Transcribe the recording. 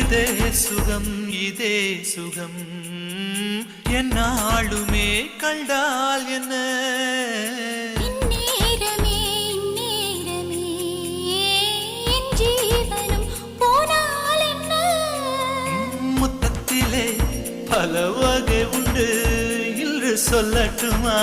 இதே சுகம் இதே சுகம் என்னாலுமே கண்டால் என்ன இந்நேரமே இந்நேரமே என் ஜீவனும் போனால் என்ன முத்தத்திலே பல வகை உண்டு இன்று சொல்லட்டுமா